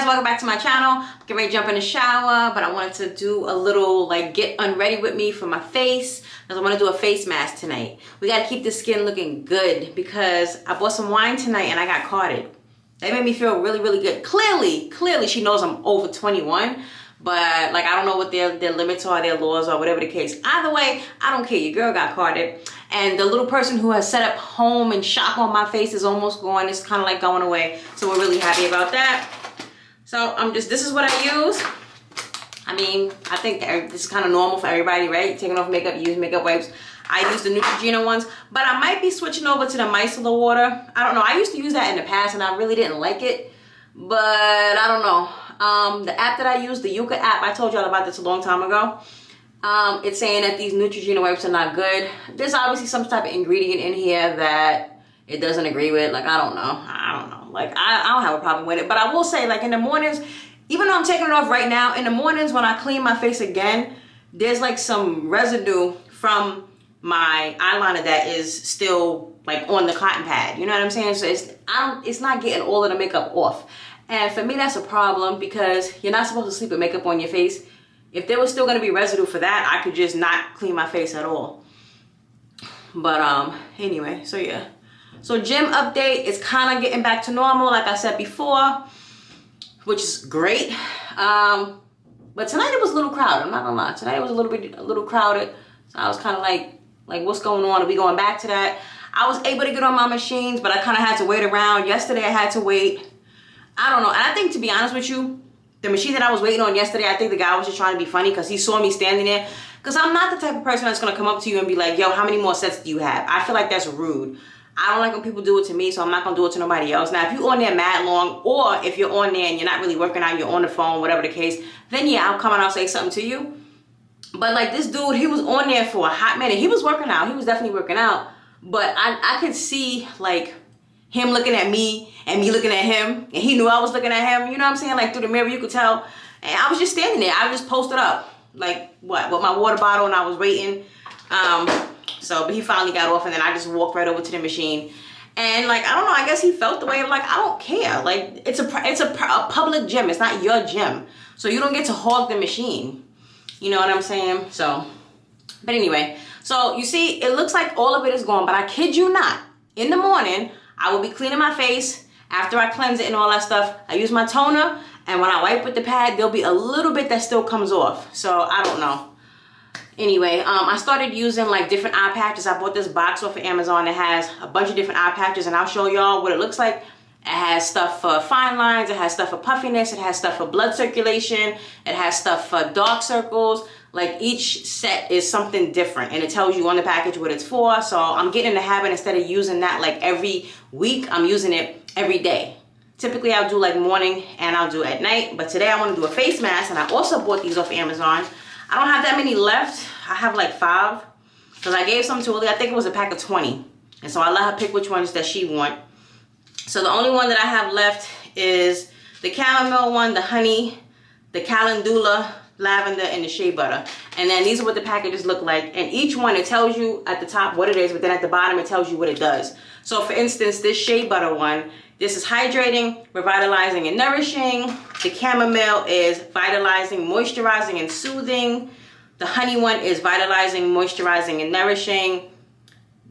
welcome back to my channel. I'm getting ready to jump in the shower, but I wanted to do a little like get unready with me for my face because I want to do a face mask tonight. We got to keep the skin looking good because I bought some wine tonight and I got carded. That made me feel really, really good. Clearly she knows I'm over 21, but like I don't know what their limits are, their laws or whatever the case. Either way, I don't care. Your girl got carded. And the little person who has set up home and shop on my face is almost gone. It's kind of like going away. So we're really happy about that. So this is what I use. I mean, I think this is kind of normal for everybody, right? Taking off makeup, use makeup wipes. I use the Neutrogena ones, but I might be switching over to the micellar water. I don't know. I used to use that in the past and I really didn't like it, but I don't know. The app that I use, the Yuka app, I told y'all about this a long time ago. It's saying that these Neutrogena wipes are not good. There's obviously some type of ingredient in here that it doesn't agree with. Like, I don't know. Like, I don't have a problem with it. But I will say, like, in the mornings, even though I'm taking it off right now, in the mornings when I clean my face again, there's like some residue from my eyeliner that is still like on the cotton pad. You know what I'm saying? So it's not getting all of the makeup off. And for me, that's a problem because you're not supposed to sleep with makeup on your face. If there was still going to be residue for that, I could just not clean my face at all. But anyway, so yeah. So gym update is kind of getting back to normal, like I said before, which is great. But tonight it was a little crowded. I'm not gonna lie. Tonight it was a little crowded. So I was kind of like what's going on? Are we going back to that? I was able to get on my machines, but I kind of had to wait around. Yesterday I had to wait. I don't know. And I think, to be honest with you, the machine that I was waiting on yesterday, I think the guy was just trying to be funny because he saw me standing there. Because I'm not the type of person that's going to come up to you and be like, yo, how many more sets do you have? I feel like that's rude. I don't like when people do it to me, so I'm not going to do it to nobody else. Now, if you're on there mad long, or if you're on there and you're not really working out, you're on the phone, whatever the case, then yeah, I'll come and I'll say something to you. But like this dude, he was on there for a hot minute. He was working out. He was definitely working out. But I could see like him looking at me and me looking at him. And he knew I was looking at him. You know what I'm saying? Like through the mirror, you could tell. And I was just standing there. I just posted up. Like what? With my water bottle, and I was waiting. But he finally got off, and then I just walked right over to the machine. And like, I don't know, I guess he felt the way of like, I don't care. Like, it's a public gym. It's not your gym. So you don't get to hog the machine. You know what I'm saying? So, but anyway. So you see, it looks like all of it is gone, but I kid you not. In the morning, I will be cleaning my face. After I cleanse it and all that stuff, I use my toner. And when I wipe with the pad, there'll be a little bit that still comes off. So I don't know. Anyway, I started using like different eye patches. I bought this box off of Amazon that has a bunch of different eye patches, and I'll show y'all what it looks like. It has stuff for fine lines, it has stuff for puffiness, it has stuff for blood circulation, it has stuff for dark circles. Like each set is something different, and it tells you on the package what it's for. So I'm getting in the habit, instead of using that like every week, I'm using it every day. Typically I'll do like morning and I'll do at night, but today I want to do a face mask, and I also bought these off Amazon. I don't have that many left. I have like 5 because I gave some to Lily. I think it was a pack of 20. And so I let her pick which ones that she want. So the only one that I have left is the chamomile one, the honey, the calendula, lavender, and the shea butter. And then these are what the packages look like. And each one, it tells you at the top what it is, but then at the bottom it tells you what it does. So for instance, this shea butter one, this is hydrating, revitalizing, and nourishing. The chamomile is vitalizing, moisturizing, and soothing. The honey one is vitalizing, moisturizing, and nourishing.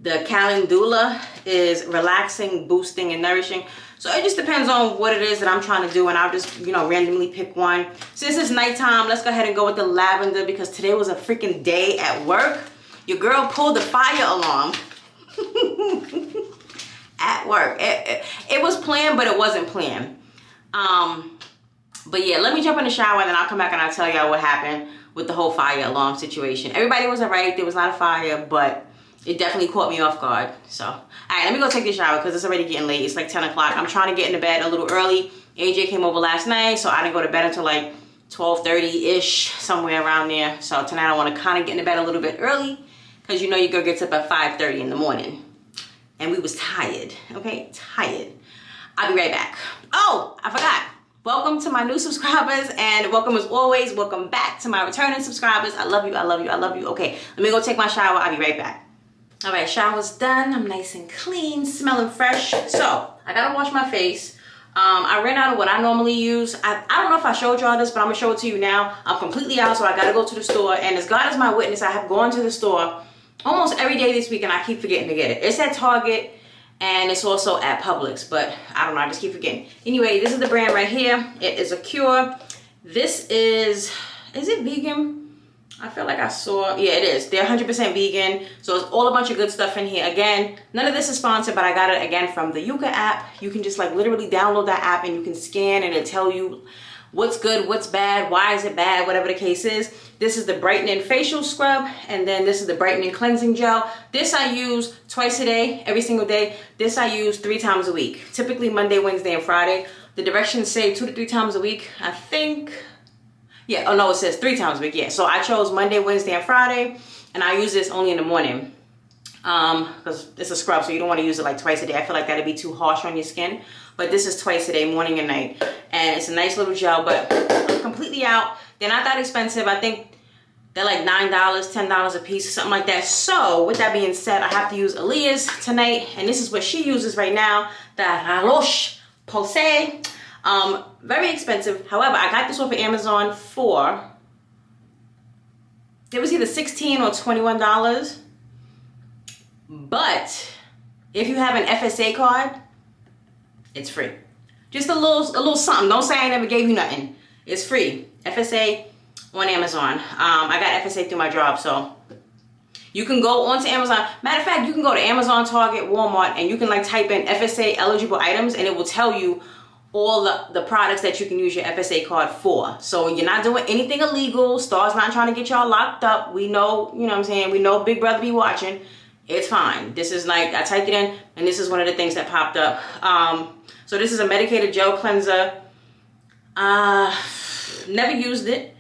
The calendula is relaxing, boosting, and nourishing. So it just depends on what it is that I'm trying to do, and I'll just, you know, randomly pick one. Since it's nighttime, let's go ahead and go with the lavender because today was a freaking day at work. Your girl pulled the fire alarm. At work. It was planned, but it wasn't planned. But yeah, let me jump in the shower and then I'll come back and I'll tell y'all what happened with the whole fire alarm situation. Everybody was alright. There was not a fire, but it definitely caught me off guard. So, alright, let me go take this shower because it's already getting late. It's like 10 o'clock. I'm trying to get into bed a little early. AJ came over last night, so I didn't go to bed until like 12:30-ish, somewhere around there. So tonight I want to kind of get into bed a little bit early because you know your girl gets up at 5:30 in the morning. And we was tired, okay? Tired. I'll be right back. Oh, I forgot. Welcome to my new subscribers, and welcome as always. Welcome back to my returning subscribers. I love you, I love you, I love you. Okay, let me go take my shower. I'll be right back. All right, shower's done. I'm nice and clean, smelling fresh. So I gotta wash my face. I ran out of what I normally use. I don't know if I showed y'all this, but I'm gonna show it to you now. I'm completely out, so I gotta go to the store. And as God is my witness, I have gone to the store almost every day this week, and I keep forgetting to get it. It's at Target, and it's also at Publix, but I don't know, I just keep forgetting. Anyway, this is the brand right here. It is a Cure. This is it vegan? I feel like I saw, yeah, it is. They're 100% vegan, so it's all a bunch of good stuff in here. Again, none of this is sponsored, but I got it again from the Yuka app. You can just like literally download that app and you can scan and it'll tell you what's good, what's bad, why is it bad, whatever the case is. This is the brightening facial scrub, and then this is the brightening cleansing gel. This I use twice a day, every single day. This I use 3 times a week, typically Monday, Wednesday, and Friday. The directions say 2 to 3 times a week, I think. Yeah, oh no, it says 3 times a week, yeah. So I chose Monday, Wednesday, and Friday, and I use this only in the morning. Because it's a scrub, so you don't want to use it like twice a day. I feel like that'd be too harsh on your skin. But this is twice a day, morning and night. And it's a nice little gel, but I'm completely out. They're not that expensive. I think they're like $9, $10 a piece, something like that. So with that being said, I have to use Aaliyah's tonight, and this is what she uses right now, the La Roche-Posay. Very expensive. However, I got this off of Amazon for, it was either $16 or $21. But if you have an FSA card, it's free. Just a little something. Don't say I never gave you nothing. It's free. FSA on Amazon. I got FSA through my job, so you can go onto Amazon. Matter of fact, you can go to Amazon, Target, Walmart, and you can like type in FSA eligible items, and it will tell you all the products that you can use your FSA card for. So you're not doing anything illegal. Star's not trying to get y'all locked up. We know, you know what I'm saying? We know Big Brother be watching. It's fine. This is like, I typed it in, and this is one of the things that popped up. So this is a medicated gel cleanser. Never used it.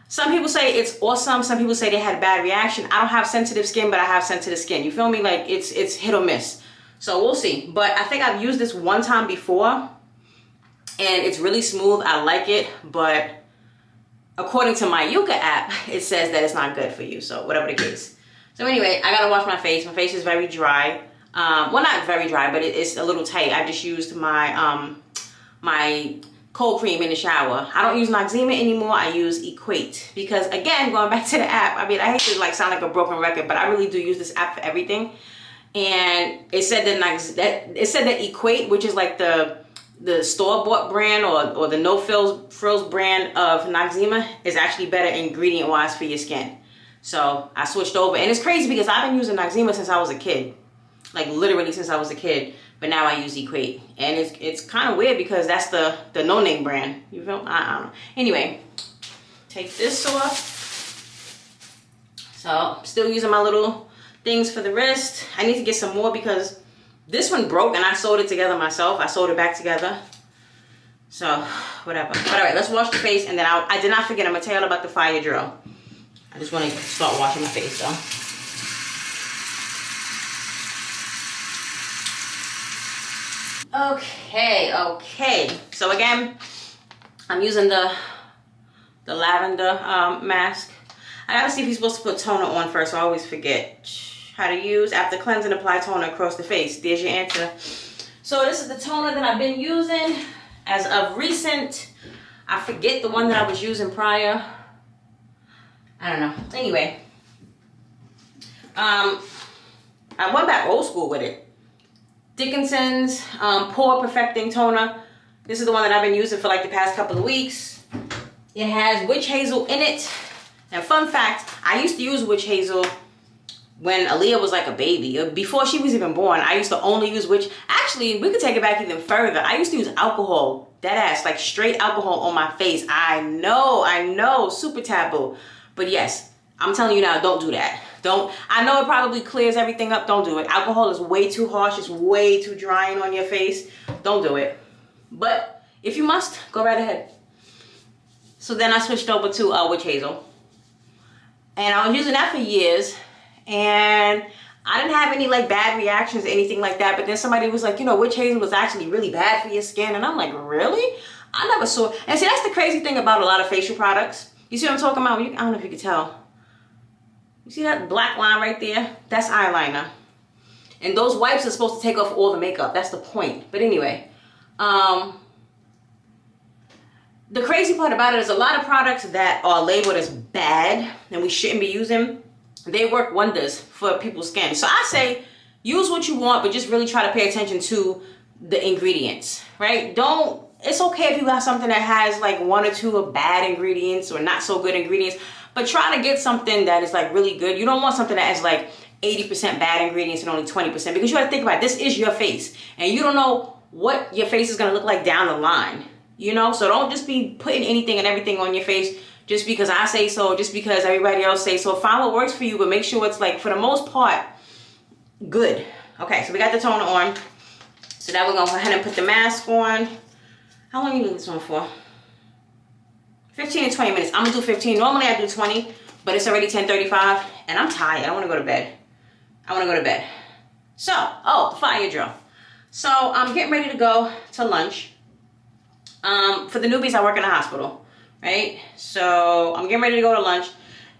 Some people say it's awesome. Some people say they had a bad reaction. I don't have sensitive skin, but I have sensitive skin. You feel me? Like it's hit or miss. So we'll see. But I think I've used this one time before, and it's really smooth. I like it, but according to my Yuka app, it says that it's not good for you. So whatever the case. So anyway, I gotta wash my face. My face is very dry. Well, not very dry, but it's a little tight. I just used my my cold cream in the shower. I don't use Noxzema anymore. I use Equate because, again, going back to the app, I mean, I hate to like sound like a broken record, but I really do use this app for everything. And it said that Equate, which is like the store-bought brand or the no frills brand of Noxzema, is actually better ingredient-wise for your skin. So I switched over, and it's crazy because I've been using Noxzema since I was a kid, like literally since I was a kid. But now I use Equate, and it's kind of weird because that's the no-name brand. You feel? I don't know. Anyway, take this off. So still using my little things for the wrist. I need to get some more because this one broke, and I sewed it together myself. I sewed it back together. So whatever. But all right, let's wash the face, and then I did not forget. I'm gonna tell you about the fire drill. I just want to start washing my face though. Okay. So again, I'm using the lavender mask. I gotta see if you're supposed to put toner on first, so I always forget how to use. After cleanse and apply toner across the face. There's your answer. So this is the toner that I've been using as of recent. I forget the one that I was using prior. I don't know. Anyway, I went back old school with it. Dickinson's Pore Perfecting Toner. This is the one that I've been using for like the past couple of weeks. It has witch hazel in it. Now, fun fact, I used to use witch hazel when Aaliyah was like a baby. Before she was even born, I used to only use witch. Actually, we could take it back even further. I used to use alcohol, dead ass, like straight alcohol on my face. I know, super taboo. But yes, I'm telling you now, don't do that. I know it probably clears everything up. Don't do it. Alcohol is way too harsh. It's way too drying on your face. Don't do it. But if you must, go right ahead. So then I switched over to witch hazel. And I was using that for years. And I didn't have any like bad reactions or anything like that. But then somebody was like, you know, witch hazel was actually really bad for your skin. And I'm like, really? I never saw. And see, that's the crazy thing about a lot of facial products. You see what I'm talking about? I don't know if you can tell. You see that black line right there? That's eyeliner. And those wipes are supposed to take off all the makeup. That's the point. But anyway, the crazy part about it is a lot of products that are labeled as bad and we shouldn't be using, they work wonders for people's skin. So I say use what you want, but just really try to pay attention to the ingredients, right? It's okay if you have something that has like 1 or 2 of bad ingredients or not so good ingredients, but try to get something that is like really good. You don't want something that has like 80% bad ingredients and only 20%, because you got to think about it, this is your face and you don't know what your face is going to look like down the line, you know? So don't just be putting anything and everything on your face just because I say so, just because everybody else say so. Find what works for you, but make sure it's like, for the most part, good. Okay, so we got the toner on. So now we're going to go ahead and put the mask on. How long do you leave this on for? 15 to 20 minutes. I'm going to do 15. Normally I do 20, but it's already 10:35 and I'm tired. I want to go to bed. So, the fire drill. So I'm getting ready to go to lunch. For the newbies, I work in a hospital, right? So I'm getting ready to go to lunch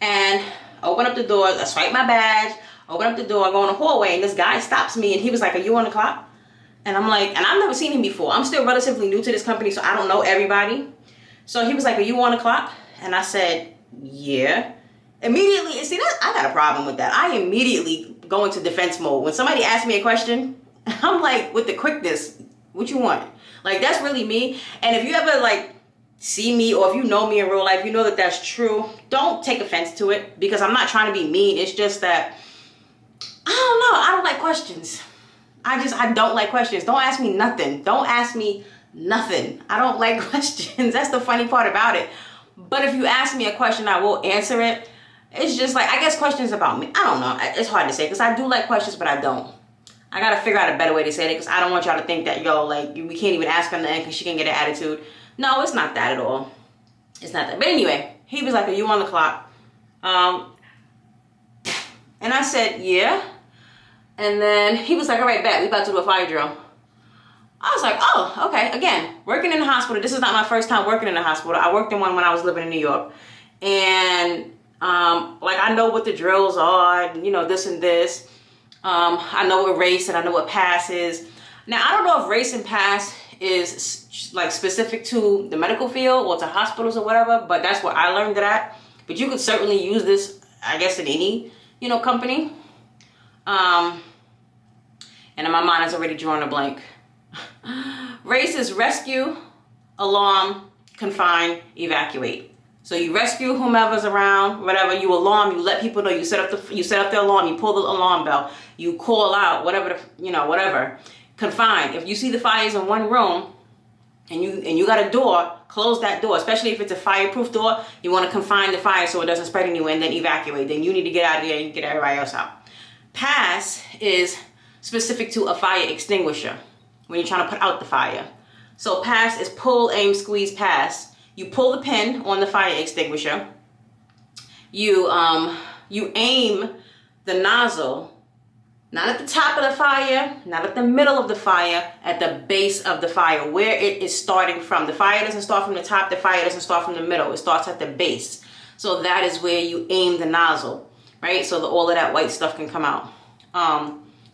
and open up the door. I swipe my badge, open up the door, go in the hallway, and this guy stops me and he was like, "Are you on the clock?" And I'm like, and I've never seen him before. I'm still relatively new to this company, so I don't know everybody. So he was like, "Are you on the clock?" And I said, "Yeah." Immediately, see, I got a problem with that. I immediately go into defense mode. When somebody asks me a question, I'm like, with the quickness, "What you want?" Like, that's really me. And if you ever like see me, or if you know me in real life, you know that that's true. Don't take offense to it, because I'm not trying to be mean. It's just that, I don't know. I don't like questions. I don't like questions. Don't ask me nothing. Don't ask me nothing. I don't like questions. That's the funny part about it. But if you ask me a question, I will answer it. It's just like, I guess questions about me. I don't know. It's hard to say, because I do like questions, but I don't. I got to figure out a better way to say it, because I don't want y'all to think that, yo, like, we can't even ask her in the end because she can get an attitude. No, it's not that at all. It's not that. But anyway, he was like, "Are you on the clock?" And I said, "Yeah." And then he was like, "All right, bet. We about to do a fire drill." I was like, "Oh, okay." Again, working in the hospital. This is not my first time working in a hospital. I worked in one when I was living in New York. And, like, I know what the drills are, you know, this and this. I know what race and I know what pass is. Now, I don't know if race and pass is like specific to the medical field or to hospitals or whatever, but that's what I learned it at. But you could certainly use this, I guess, in any, you know, company. And in my mind is already drawn a blank. Race is rescue, alarm, confine, evacuate. So you rescue whomever's around, whatever. You alarm, you let people know. You set up the alarm. You pull the alarm bell. You call out, whatever, whatever. Confine. If you see the fires in one room and you got a door, close that door. Especially if it's a fireproof door, you want to confine the fire so it doesn't spread anywhere, and then evacuate. Then you need to get out of there and you get everybody else out. Pass is specific to a fire extinguisher when you're trying to put out the fire. So pass is pull, aim, squeeze, pass. You pull the pin on the fire extinguisher. You aim the nozzle, not at the top of the fire, not at the middle of the fire, at the base of the fire, where it is starting from. The fire doesn't start from the top, the fire doesn't start from the middle, it starts at the base. So that is where you aim the nozzle, right? So that all of that white stuff can come out.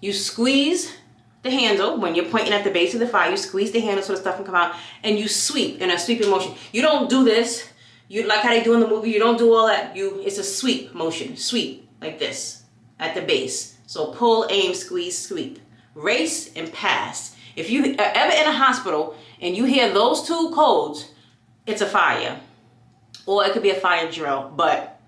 You squeeze the handle when you're pointing at the base of the fire. You squeeze the handle so the stuff can come out, and you sweep in a sweeping motion. You don't do this, you like how they do in the movie. You don't do all that. It's a sweep motion. Sweep like this at the base. So pull, aim, squeeze, sweep. Race and pass. If you are ever in a hospital and you hear those two codes, it's a fire, or it could be a fire drill. But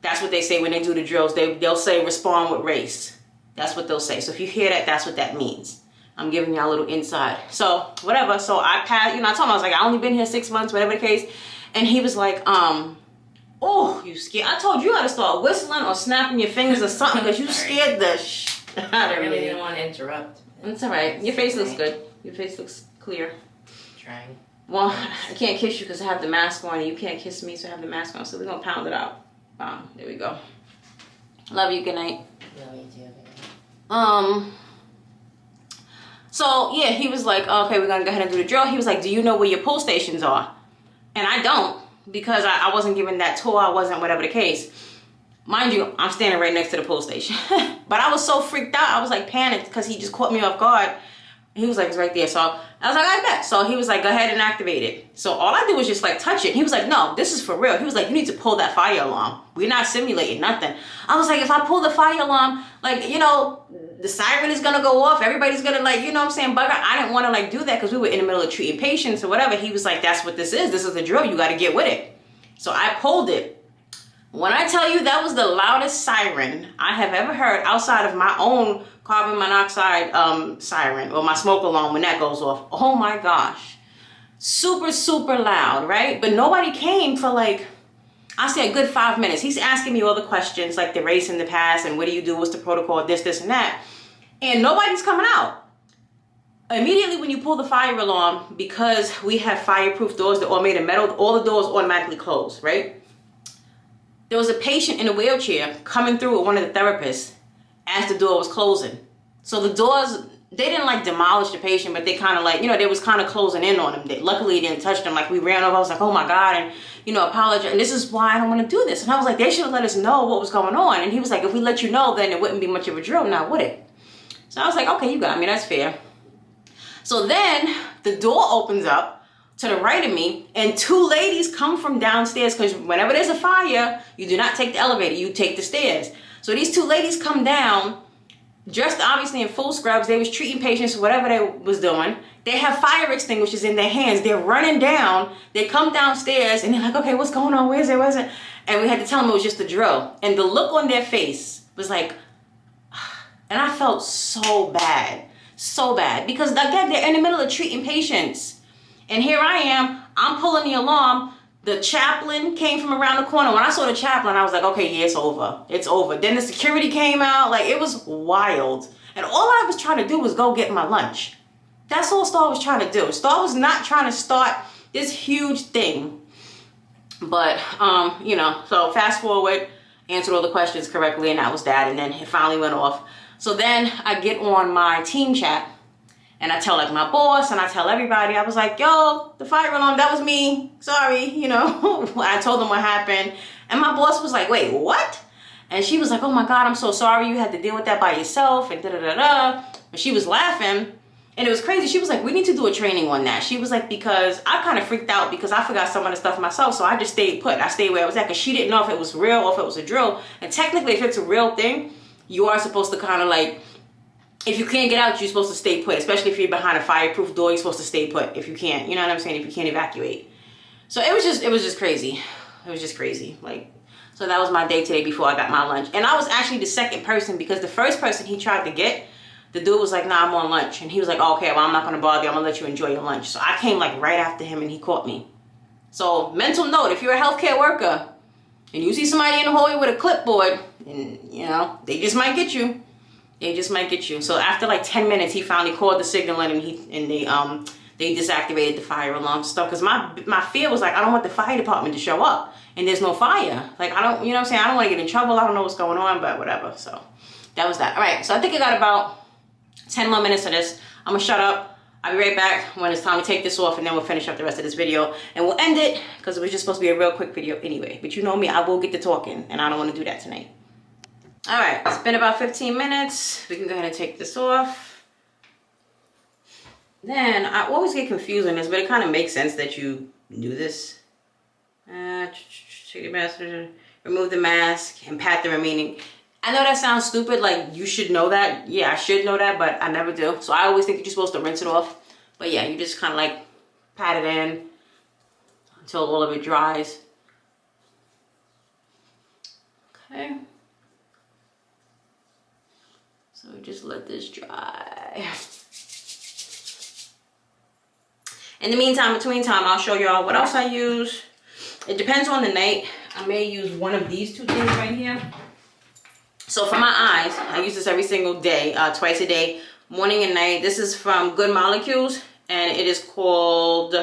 that's what they say when they do the drills. They'll say respond with race. That's what they'll say. So if you hear that, that's what that means. I'm giving y'all a little inside. So whatever. So I passed, I told him, I was like, I only been here 6 months, whatever the case. And he was like, oh, you scared. I told you how to start whistling or snapping your fingers or something, because you scared the out of me. I really didn't want to interrupt. It's all right. Your face looks good. Your face looks clear. Trying. Well, I can't kiss you because I have the mask on, and you can't kiss me, so I have the mask on. So we're going to pound it out. There we go. Love you. Good night. Love you too. So yeah, he was like, okay, we're gonna go ahead and do the drill. He was like, do you know where your pull stations are? And I don't, because I wasn't given that tour. I wasn't, whatever the case. Mind you, I'm standing right next to the pull station. But I was so freaked out. I was like panicked because he just caught me off guard. He was like, it's right there. So I was like, I bet. So he was like, go ahead and activate it. So all I did was just like touch it. He was like, no, this is for real. He was like, you need to pull that fire alarm. We're not simulating nothing. I was like, if I pull the fire alarm, like, you know, the siren is going to go off. Everybody's going to like, you know what I'm saying? But I didn't want to like do that because we were in the middle of treating patients or whatever. He was like, that's what this is. This is the drill. You got to get with it. So I pulled it. When I tell you that was the loudest siren I have ever heard outside of my own carbon monoxide siren or my smoke alarm when that goes off. Oh my gosh. Super, super loud, right? But nobody came for like, I say a good 5 minutes. He's asking me all the questions like the race in the past and what do you do? What's the protocol? This, and that. And nobody's coming out. Immediately when you pull the fire alarm, because we have fireproof doors that are made of metal, all the doors automatically close, right? There was a patient in a wheelchair coming through with one of the therapists as the door was closing. So the doors, they didn't like demolish the patient, but they kind of like, you know, they was kind of closing in on him. Luckily, it didn't touch them. Like we ran over, I was like, oh my God, and, you know, apologize. And this is why I don't want to do this. And I was like, they should have let us know what was going on. And he was like, if we let you know, then it wouldn't be much of a drill now, would it? So I was like, okay, you got me, that's fair. So then the door opens up to the right of me and two ladies come from downstairs because whenever there's a fire, you do not take the elevator, you take the stairs. So these two ladies come down, dressed obviously in full scrubs. They was treating patients, whatever they was doing. They have fire extinguishers in their hands. They're running down. They come downstairs and they're like, okay, what's going on? Where's it? Where's it? And we had to tell them it was just a drill. And the look on their face was like, and I felt so bad because again, they're in the middle of treating patients. And here I am, I'm pulling the alarm. The chaplain came from around the corner. When I saw the chaplain, I was like, okay, yeah, it's over. It's over. Then the security came out. Like, it was wild. And all I was trying to do was go get my lunch. That's all Star was trying to do. Star was not trying to start this huge thing. But, you know, so fast forward, answered all the questions correctly, and that was that. And then it finally went off. So then I get on my team chat. And I tell like my boss and I tell everybody, I was like, yo, the fire alarm, that was me. Sorry, you know. I told them what happened. And my boss was like, wait, what? And she was like, oh my God, I'm so sorry you had to deal with that by yourself and da-da-da-da. And she was laughing. And it was crazy. She was like, we need to do a training on that. She was like, because I kind of freaked out because I forgot some of the stuff myself. So I just stayed put. I stayed where I was at because she didn't know if it was real or if it was a drill. And technically, if it's a real thing, you are supposed to kind of like, if you can't get out, you're supposed to stay put. Especially if you're behind a fireproof door, you're supposed to stay put if you can't. You know what I'm saying? If you can't evacuate. So it was just crazy. It was just crazy. Like, so that was my day today before I got my lunch. And I was actually the second person because the first person he tried to get, the dude was like, nah, I'm on lunch. And he was like, oh, okay, well, I'm not going to bother you. I'm going to let you enjoy your lunch. So I came like right after him and he caught me. So mental note, if you're a healthcare worker and you see somebody in the hallway with a clipboard, and you know, they just might get you. They just might get you. So after like 10 minutes, he finally called the signal and they deactivated the fire alarm stuff. Because my fear was like, I don't want the fire department to show up and there's no fire. Like, I don't, you know what I'm saying? I don't want to get in trouble. I don't know what's going on, but whatever. So that was that. All right. So I think I got about 10 more minutes of this. I'm going to shut up. I'll be right back when it's time to take this off and then we'll finish up the rest of this video. And we'll end it because it was just supposed to be a real quick video anyway. But you know me, I will get to talking and I don't want to do that tonight. All right, it's been about 15 minutes. We can go ahead and take this off. Then I always get confused on this, but it kind of makes sense that you do this. Take your mask, remove the mask, and pat the remaining. I know that sounds stupid, like you should know that. Yeah, I should know that, but I never do. So I always think you're supposed to rinse it off. But yeah, you just kind of like pat it in until all of it dries. Okay. So just let this dry. In the meantime, between time, I'll show y'all what else I use. It depends on the night. I may use one of these two things right here. So for my eyes, I use this every single day, twice a day, morning and night. This is from Good Molecules, and it is called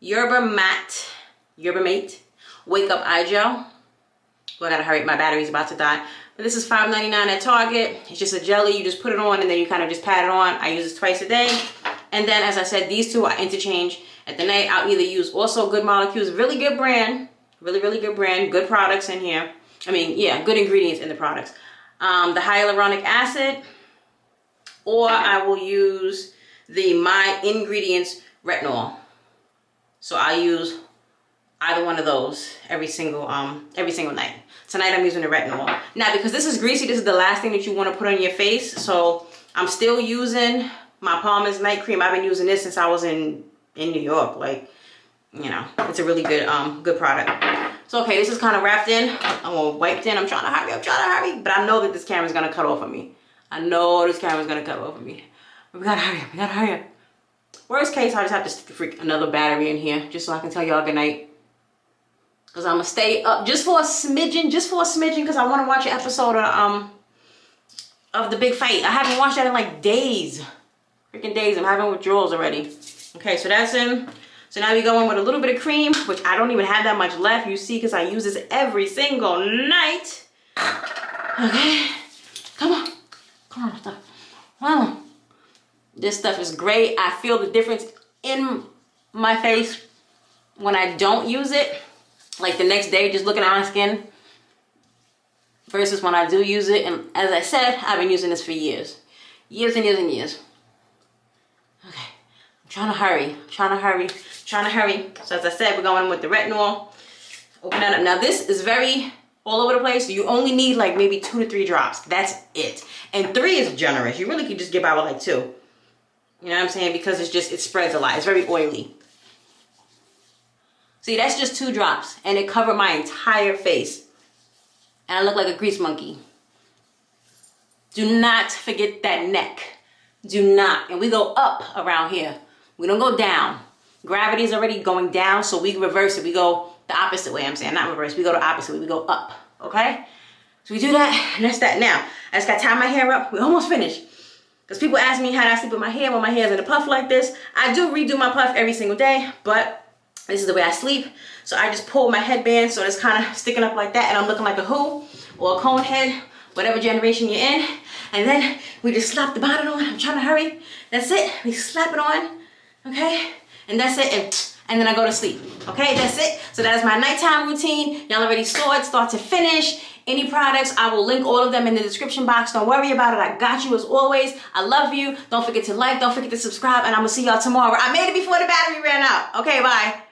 Yerba Mate Wake Up Eye Gel. Well, I gotta hurry, my battery's about to die. But this is $5.99 at Target. It's just a jelly. You just put it on and then you kind of just pat it on. I use this twice a day. And then, as I said, these two I interchange at the night. I'll either use also Good Molecules, really good brand, really good brand, good products in here. I mean, yeah, good ingredients in the products. The hyaluronic acid, or I will use the My Ingredients Retinol. So I use either one of those every single night. Tonight I'm using the retinol. Now, because this is greasy, this is the last thing that you want to put on your face. So I'm still using my Palmer's Night Cream. I've been using this since I was in New York. Like, you know, it's a really good good product. So okay, this is kind of wrapped in. I'm gonna wipe in. I'm trying to hurry, but I know that this camera's gonna cut off of me. I know this camera's gonna cut off of me. We gotta hurry up. Worst case, I just have to stick another battery in here just so I can tell y'all good night. Cause I'm gonna stay up just for a smidgen, cause I want to watch an episode of the big fight. I haven't watched that in like days, freaking days. I'm having withdrawals already. Okay, so that's in. So now we go in with a little bit of cream, which I don't even have that much left. You see, cause I use this every single night. Okay, come on, stuff. Wow, this stuff is great. I feel the difference in my face when I don't use it. Like the next day, just looking at my skin versus when I do use it. And as I said, I've been using this for years. Years and years and years. Okay, I'm trying to hurry. So as I said, we're going in with the retinol. Open that up. Now this is very all over the place. So you only need like maybe 2 to 3 drops. That's it. And 3 is generous. You really could just get by with like 2. You know what I'm saying? Because it spreads a lot. It's very oily. See, that's just 2 drops, and it covered my entire face. And I look like a grease monkey. Do not forget that neck. Do not. And we go up around here. We don't go down. Gravity is already going down, so we reverse it. We go the opposite way. I'm saying, not reverse. We go the opposite way. We go up, okay? So we do that, and that's that. Now, I just got to tie my hair up. We almost finished. Because people ask me how do I sleep with my hair when my hair is in a puff like this. I do redo my puff every single day, but this is the way I sleep. So I just pull my headband so it's kind of sticking up like that, and I'm looking like a who or a cone head, whatever generation you're in. And then we just slap the bonnet on. I'm trying to hurry. That's it. We slap it on, okay? And that's it. And then I go to sleep, okay? That's it. So that is my nighttime routine. Y'all already saw it, start to finish. Any products, I will link all of them in the description box. Don't worry about it. I got you as always. I love you. Don't forget to like. Don't forget to subscribe. And I'm going to see y'all tomorrow. I made it before the battery ran out. Okay, bye.